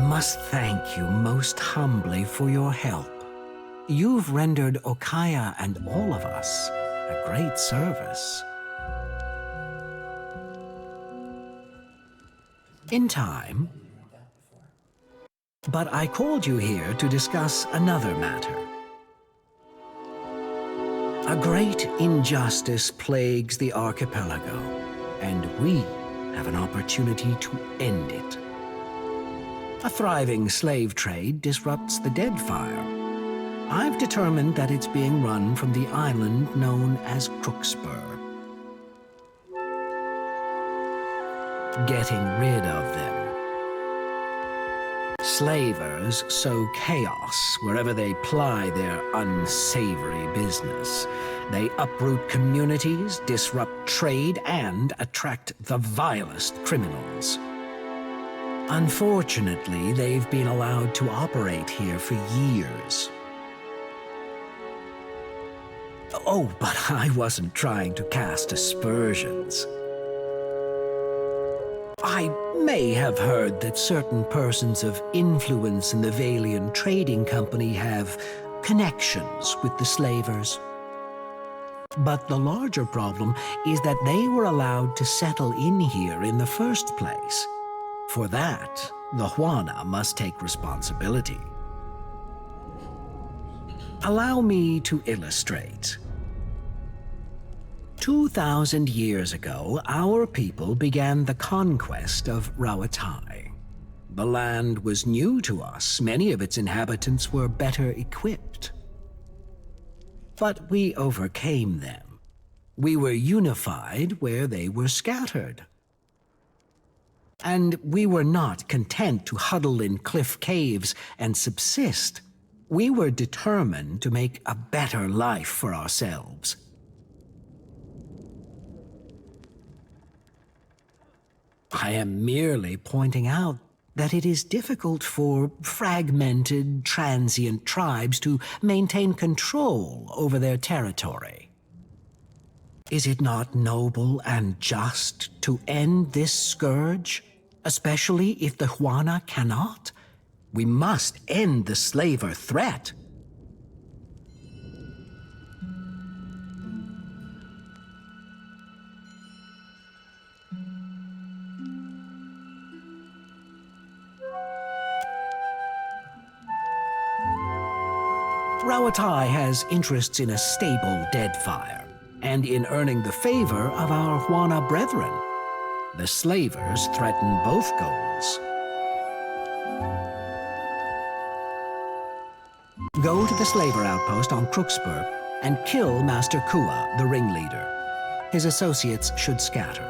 must thank you most humbly for your help. You've rendered Okaya and all of us a great service. In time. But I called you here to discuss another matter. A great injustice plagues the archipelago, and we have an opportunity to end it. A thriving slave trade disrupts the Deadfire. I've determined that it's being run from the island known as Crooksburg. Getting rid of them. Slavers sow chaos wherever they ply their unsavory business. They uproot communities, disrupt trade, and attract the vilest criminals. Unfortunately, they've been allowed to operate here for years. Oh, but I wasn't trying to cast aspersions. I may have heard that certain persons of influence in the Valian Trading Company have connections with the slavers. But the larger problem is that they were allowed to settle in here in the first place. For that, the Juana must take responsibility. Allow me to illustrate. 2,000 years ago, our people began the conquest of Ruāsare. The land was new to us. Many of its inhabitants were better equipped. But we overcame them. We were unified where they were scattered. And we were not content to huddle in cliff caves and subsist. We were determined to make a better life for ourselves. I am merely pointing out that it is difficult for fragmented, transient tribes to maintain control over their territory. Is it not noble and just to end this scourge, especially if the Juana cannot? We must end the slaver threat. Ruāsare has interests in a stable Deadfire, and in earning the favor of our Juana brethren. The slavers threaten both goals. Go to the slaver outpost on Crooksburg and kill Master Kua, the ringleader. His associates should scatter.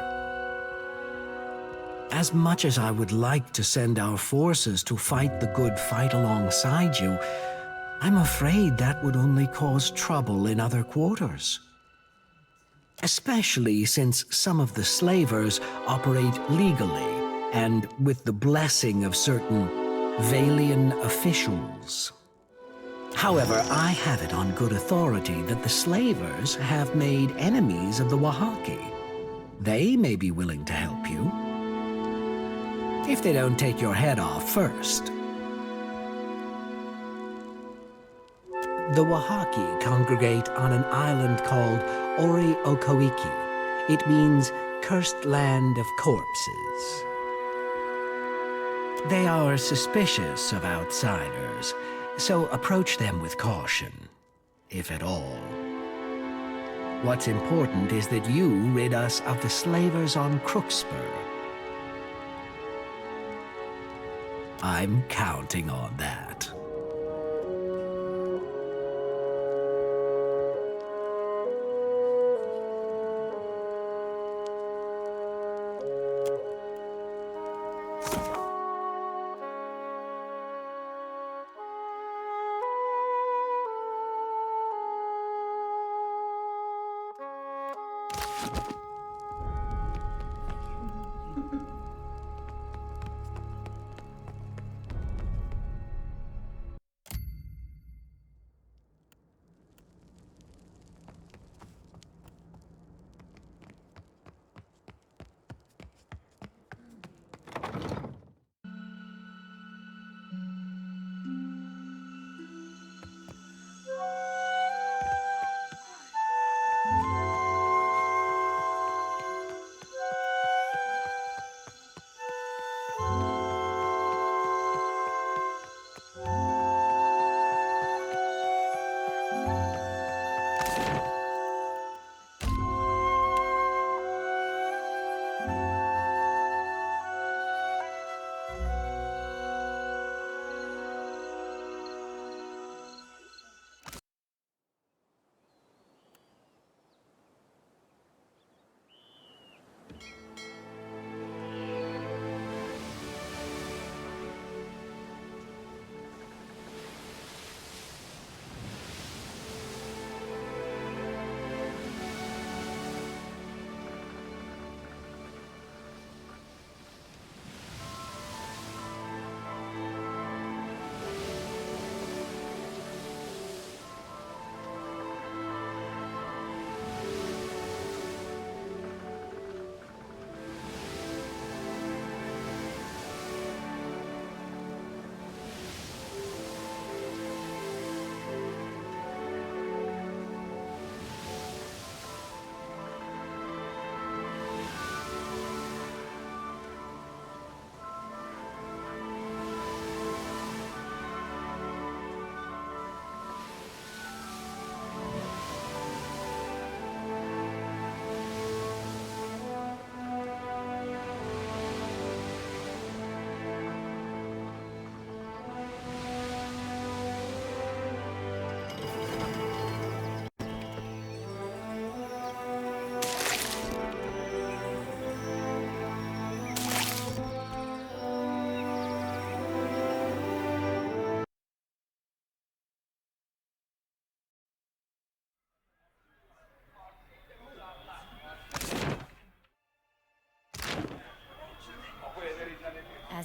As much as I would like to send our forces to fight the good fight alongside you, I'm afraid that would only cause trouble in other quarters. Especially since some of the slavers operate legally and with the blessing of certain Valian officials. However, I have it on good authority that the slavers have made enemies of the Wahaki. They may be willing to help you. If they don't take your head off first. The Wahaki congregate on an island called Ori o Koīki. It means cursed land of corpses. They are suspicious of outsiders, so approach them with caution, if at all. What's important is that you rid us of the slavers on Crooksburg. I'm counting on that.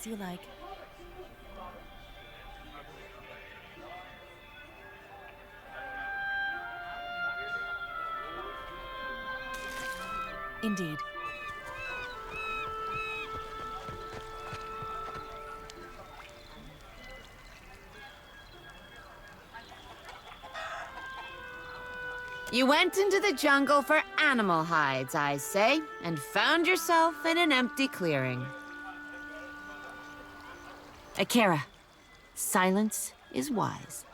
As you like. Indeed. You went into the jungle for animal hides, I say, and found yourself in an empty clearing. Akira, silence is wise.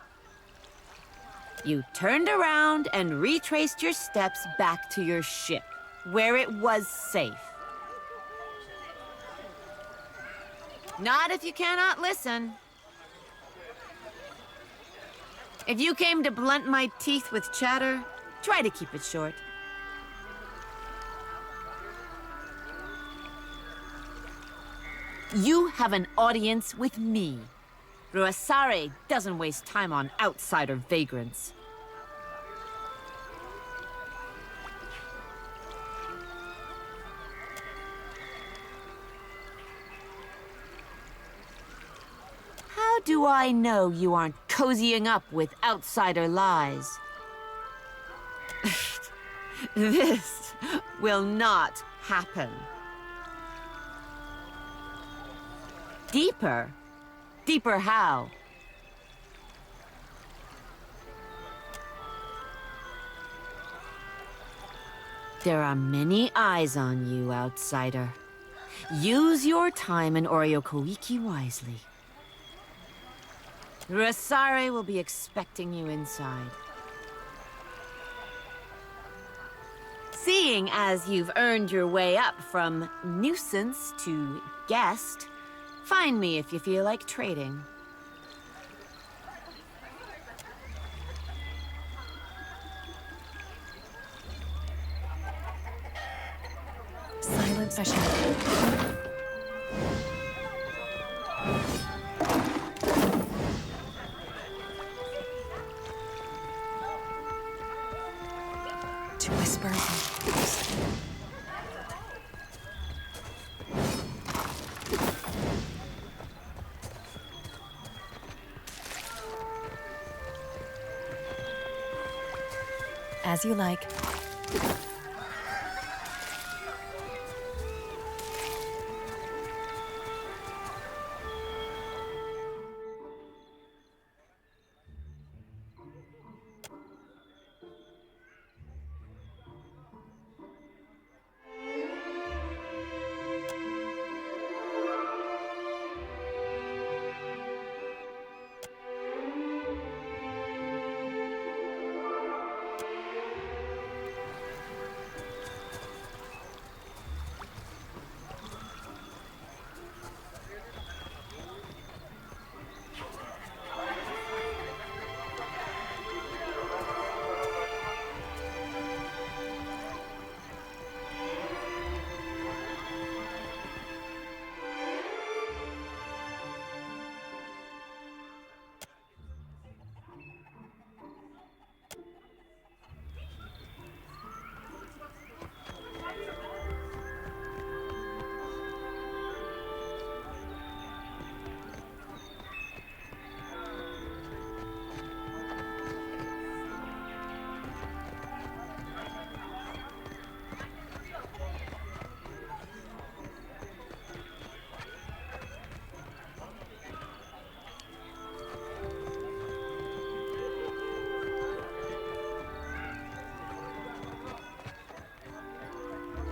You turned around and retraced your steps back to your ship, where it was safe. Not if you cannot listen. If you came to blunt my teeth with chatter, try to keep it short. You have an audience with me. Ruāsare doesn't waste time on outsider vagrants. How do I know you aren't cozying up with outsider lies? This will not happen. Deeper? Deeper how? There are many eyes on you, outsider. Use your time in Koīki wisely. Ruāsare will be expecting you inside. Seeing as you've earned your way up from nuisance to guest, find me if you feel like trading. Silent session. To whisper. As you like.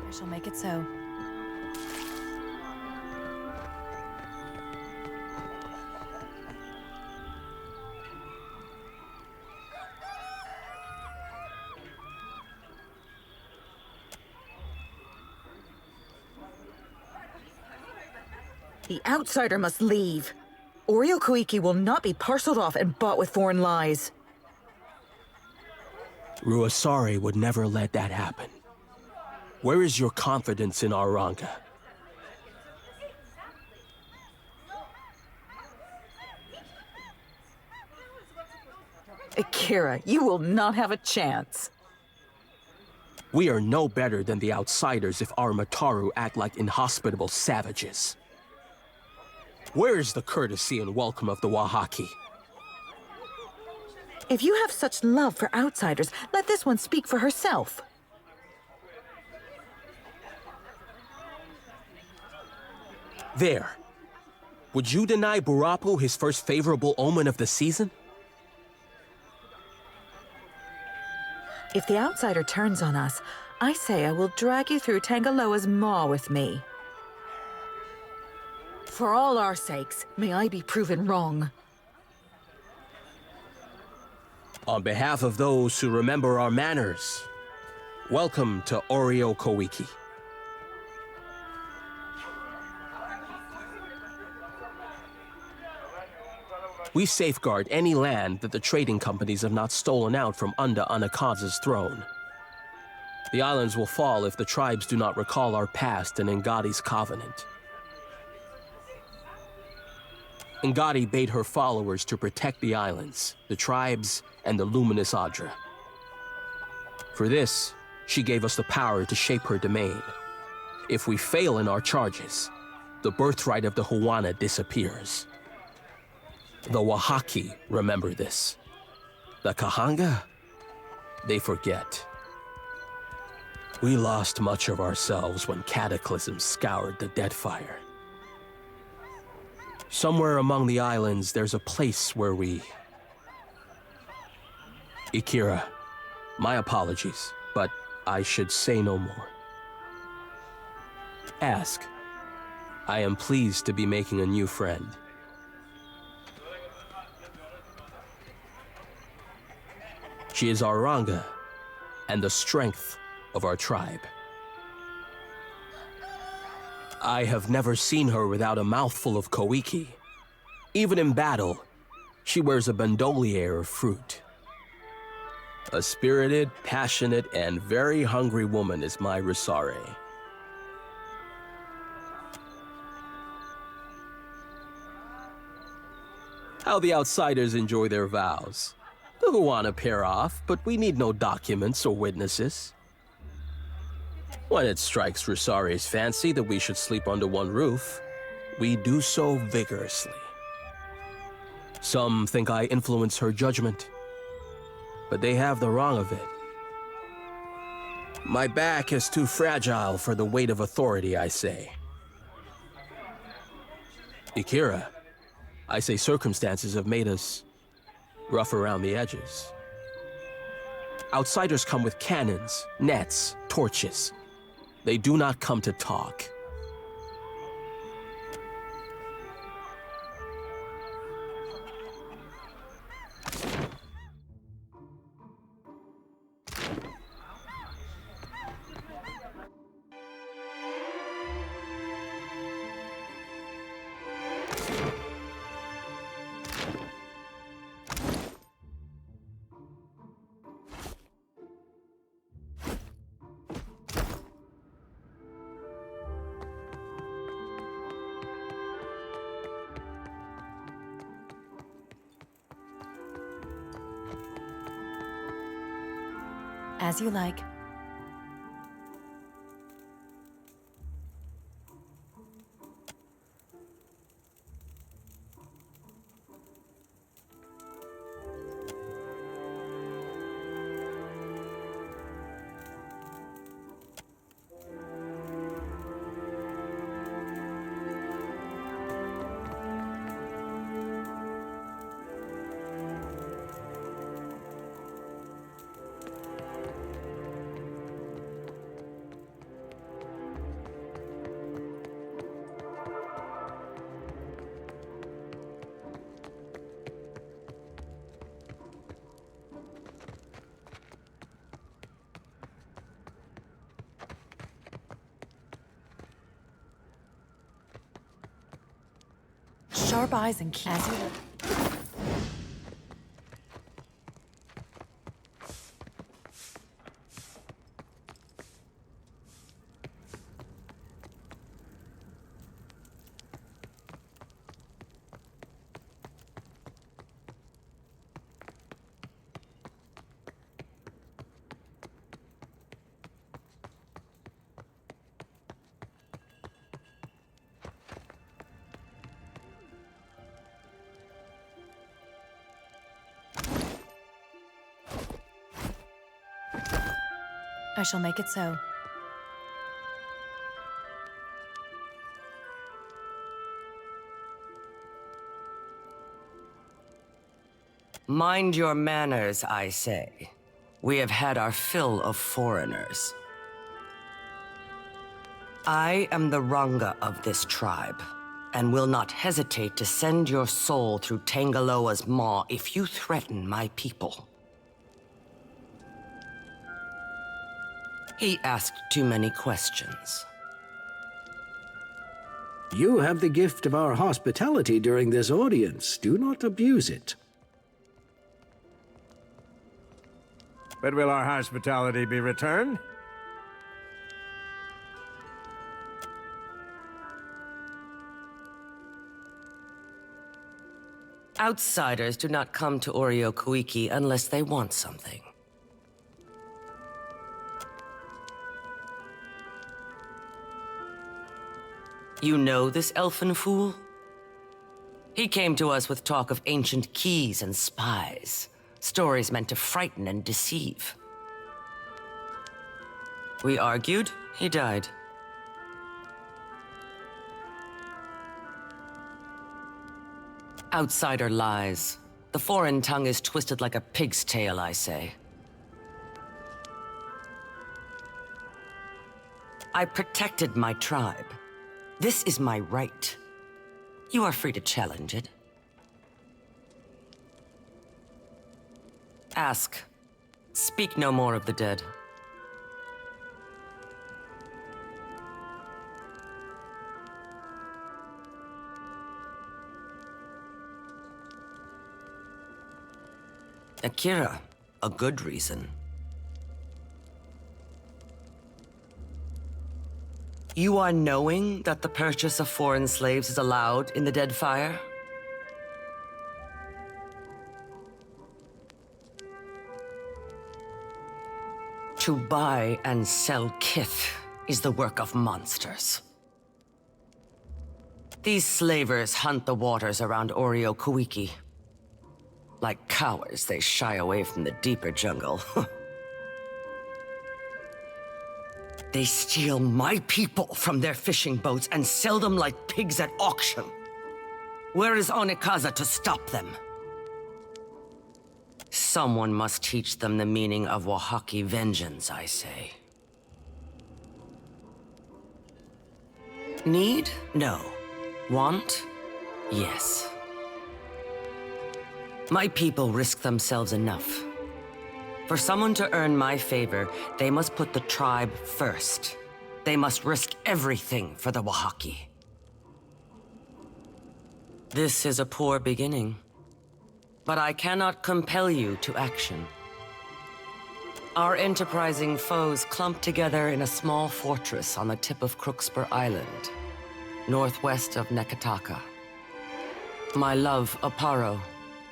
I shall make it so. The outsider must leave. Koīki will not be parceled off and bought with foreign lies. Ruāsare would never let that happen. Where is your confidence in our Ranka? Akira, you will not have a chance. We are no better than the outsiders if our Mataru act like inhospitable savages. Where is the courtesy and welcome of the Wahaki? If you have such love for outsiders, let this one speak for herself. There. Would you deny Burapo his first favorable omen of the season? If the outsider turns on us, I say I will drag you through Tangaloa's maw with me. For all our sakes, may I be proven wrong. On behalf of those who remember our manners, welcome to Koīki. We safeguard any land that the trading companies have not stolen out from under Anakaza's throne. The islands will fall if the tribes do not recall our past and Ngati's covenant. Ngati bade her followers to protect the islands, the tribes, and the luminous Adra. For this, she gave us the power to shape her domain. If we fail in our charges, the birthright of the Huana disappears. The Wahaki remember this. The Kahanga, they forget. We lost much of ourselves when cataclysm scoured the Deadfire. Somewhere among the islands, there's a place where we... Ikira, my apologies, but I should say no more. Ask. I am pleased to be making a new friend. She is our Ranga, and the strength of our tribe. I have never seen her without a mouthful of Koīki. Even in battle, she wears a bandolier of fruit. A spirited, passionate, and very hungry woman is my Ruāsare. How the outsiders enjoy their vows. The Huana pair off, but we need no documents or witnesses. When it strikes Ruāsare's fancy that we should sleep under one roof, we do so vigorously. Some think I influence her judgment, but they have the wrong of it. My back is too fragile for the weight of authority, I say. Ikira, I say circumstances have made us rough around the edges. Outsiders come with cannons, nets, torches. They do not come to talk. As you like. Sharp eyes and keen. As you like. I shall make it so. Mind your manners, I say. We have had our fill of foreigners. I am the Runga of this tribe, and will not hesitate to send your soul through Tangaloa's maw if you threaten my people. He asked too many questions. You have the gift of our hospitality during this audience. Do not abuse it. But will our hospitality be returned? Outsiders do not come to Koīki unless they want something. You know this elfin fool? He came to us with talk of ancient keys and spies. Stories meant to frighten and deceive. We argued, he died. Outsider lies. The foreign tongue is twisted like a pig's tail, I say. I protected my tribe. This is my right. You are free to challenge it. Ask. Speak no more of the dead. Akira, a good reason. You are knowing that the purchase of foreign slaves is allowed in the Dead Fire? To buy and sell kith is the work of monsters. These slavers hunt the waters around Koīki. Like cowards, they shy away from the deeper jungle. They steal my people from their fishing boats and sell them like pigs at auction. Where is Onikaza to stop them? Someone must teach them the meaning of Wahaki vengeance, I say. Need? No. Want? Yes. My people risk themselves enough. For someone to earn my favor, they must put the tribe first. They must risk everything for the Wahaki. This is a poor beginning. But I cannot compel you to action. Our enterprising foes clump together in a small fortress on the tip of Crooksburg Island, northwest of Nekataka. My love, Apāro,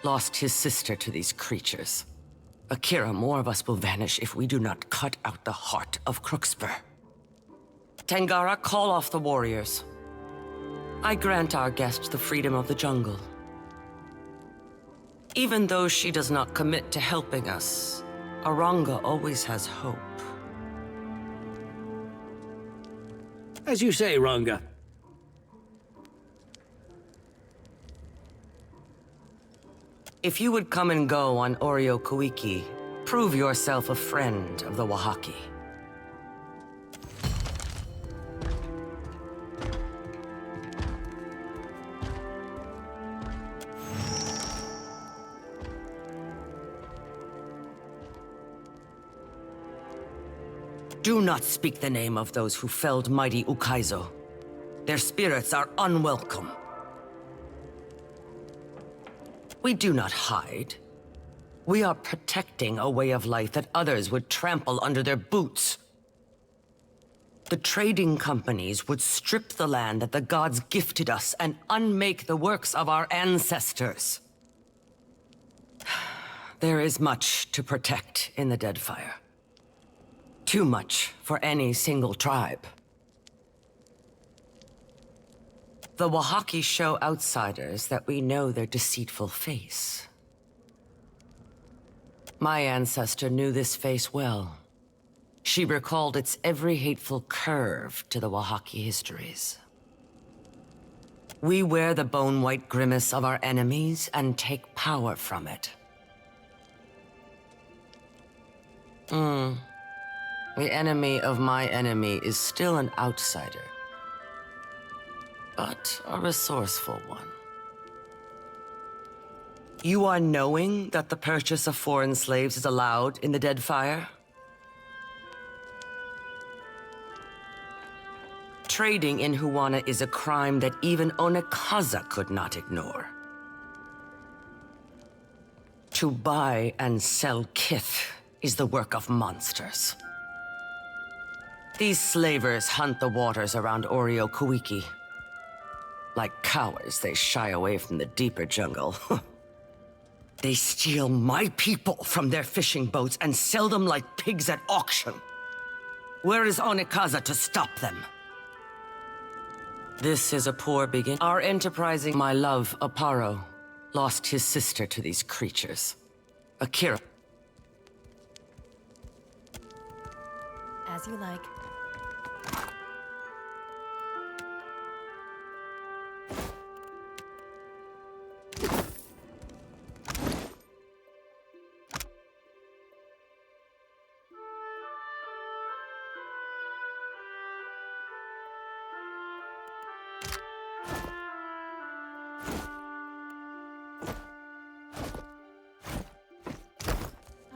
lost his sister to these creatures. Akira, more of us will vanish if we do not cut out the heart of Crooksburg. Tangara, call off the warriors. I grant our guest the freedom of the jungle. Even though she does not commit to helping us, Aranga always has hope. As you say, Runga. If you would come and go on Koīki, prove yourself a friend of the Wahaki. Do not speak the name of those who felled mighty Ukaizo. Their spirits are unwelcome. We do not hide. We are protecting a way of life that others would trample under their boots. The trading companies would strip the land that the gods gifted us and unmake the works of our ancestors. There is much to protect in the Deadfire. Too much for any single tribe. The Wahaki show outsiders that we know their deceitful face. My ancestor knew this face well. She recalled its every hateful curve to the Oaxaca histories. We wear the bone-white grimace of our enemies and take power from it. The enemy of my enemy is still an outsider, but a resourceful one. You are knowing that the purchase of foreign slaves is allowed in the Deadfire? Trading in Huana is a crime that even Onekaza could not ignore. To buy and sell kith is the work of monsters. These slavers hunt the waters around Koīki. Like cowards, they shy away from the deeper jungle. They steal my people from their fishing boats and sell them like pigs at auction. Where is Onekaza to stop them? This is a poor beginning. Our enterprising, my love, Apāro, lost his sister to these creatures. Akira. As you like.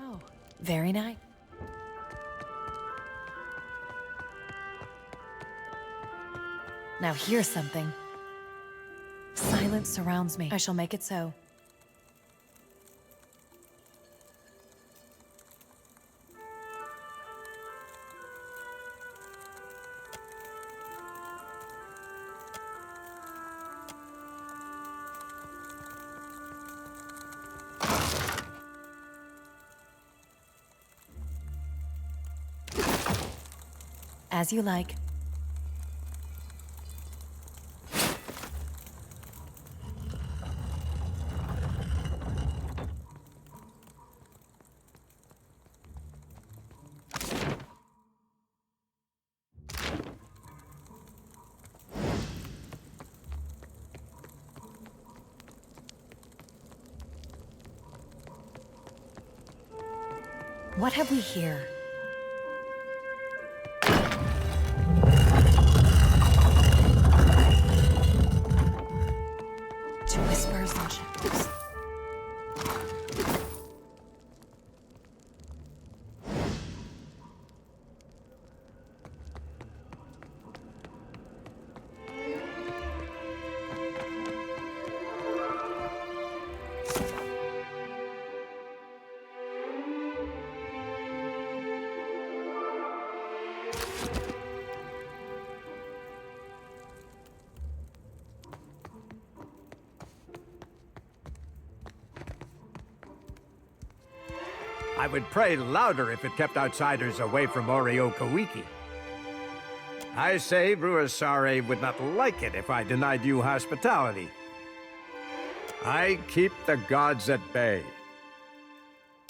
Oh, very nice. Now here's something. Silence surrounds me. I shall make it so. As you like. What have we here? To whispers and shadows. I would pray louder if it kept outsiders away from Koīki. I say Ruāsare would not like it if I denied you hospitality. I keep the gods at bay.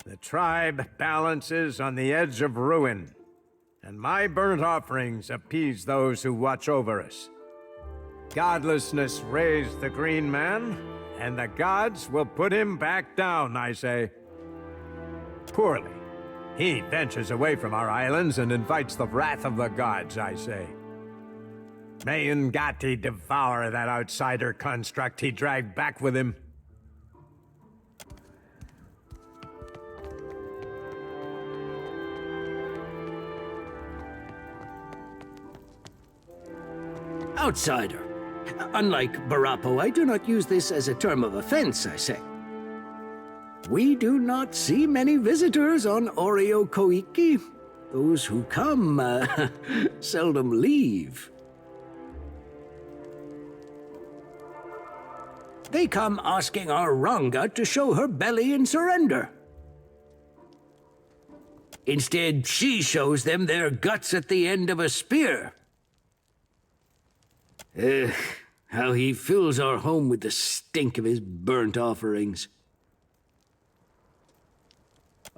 The tribe balances on the edge of ruin, and my burnt offerings appease those who watch over us. Godlessness raised the Green Man, and the gods will put him back down, I say. Poorly. He ventures away from our islands and invites the wrath of the gods, I say. May Ngati devour that outsider construct he dragged back with him. Outsider. Unlike Burapo, I do not use this as a term of offense, I say. We do not see many visitors on Koīki. Those who come, seldom leave. They come asking our Ranga to show her belly and surrender. Instead, she shows them their guts at the end of a spear. Ugh, how he fills our home with the stink of his burnt offerings.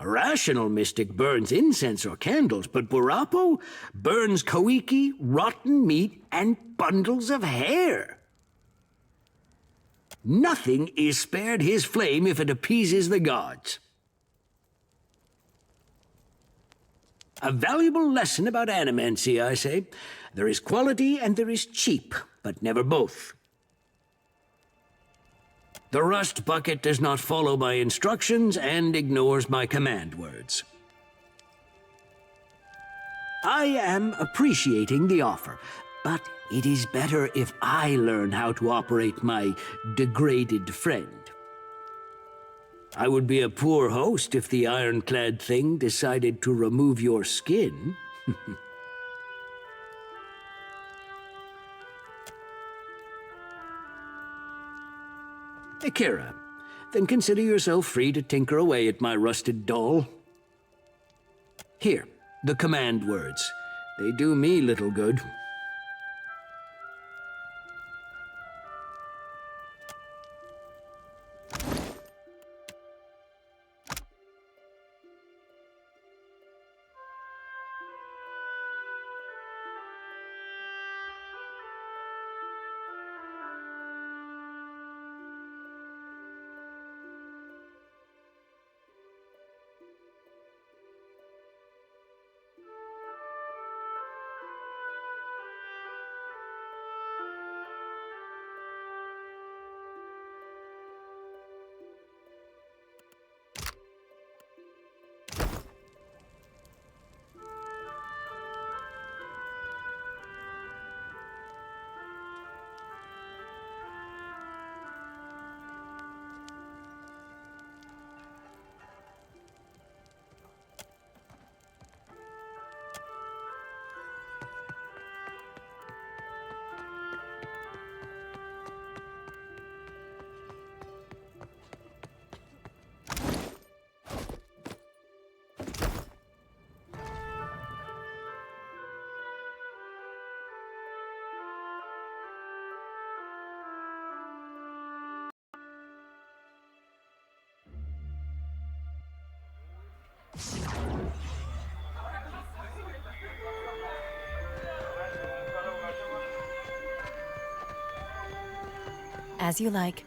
A rational mystic burns incense or candles, but Burapo burns Koīki, rotten meat, and bundles of hair. Nothing is spared his flame if it appeases the gods. A valuable lesson about animancy, I say. There is quality and there is cheap, but never both. The rust bucket does not follow my instructions and ignores my command words. I am appreciating the offer, but it is better if I learn how to operate my degraded friend. I would be a poor host if the ironclad thing decided to remove your skin. Akira, then consider yourself free to tinker away at my rusted doll. Here, the command words. They do me little good. As you like.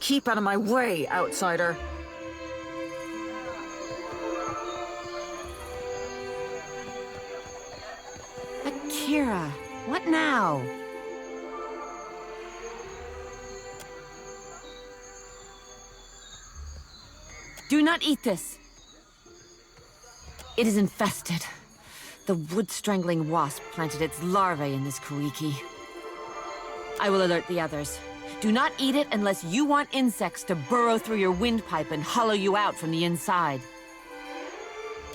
Keep out of my way, outsider. Akira, what now? Do not eat this. It is infested. The wood-strangling wasp planted its larvae in this Koīki. I will alert the others. Do not eat it unless you want insects to burrow through your windpipe and hollow you out from the inside.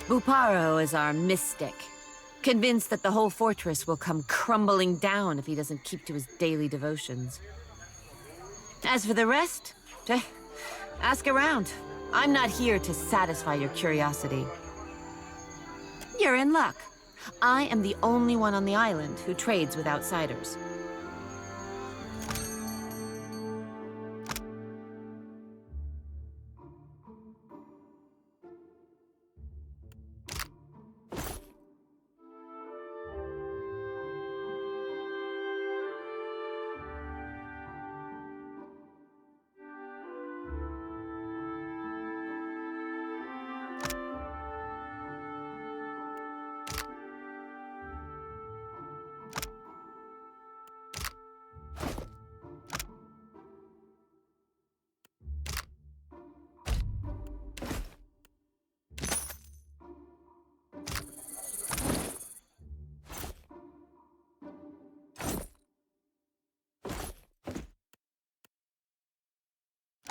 Apāro is our mystic, convinced that the whole fortress will come crumbling down if he doesn't keep to his daily devotions. As for the rest, ask around. I'm not here to satisfy your curiosity. You're in luck. I am the only one on the island who trades with outsiders.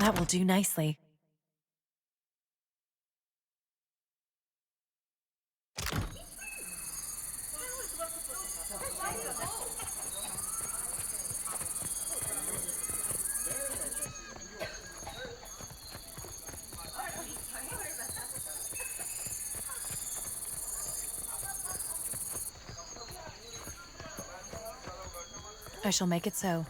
That will do nicely. I shall make it so.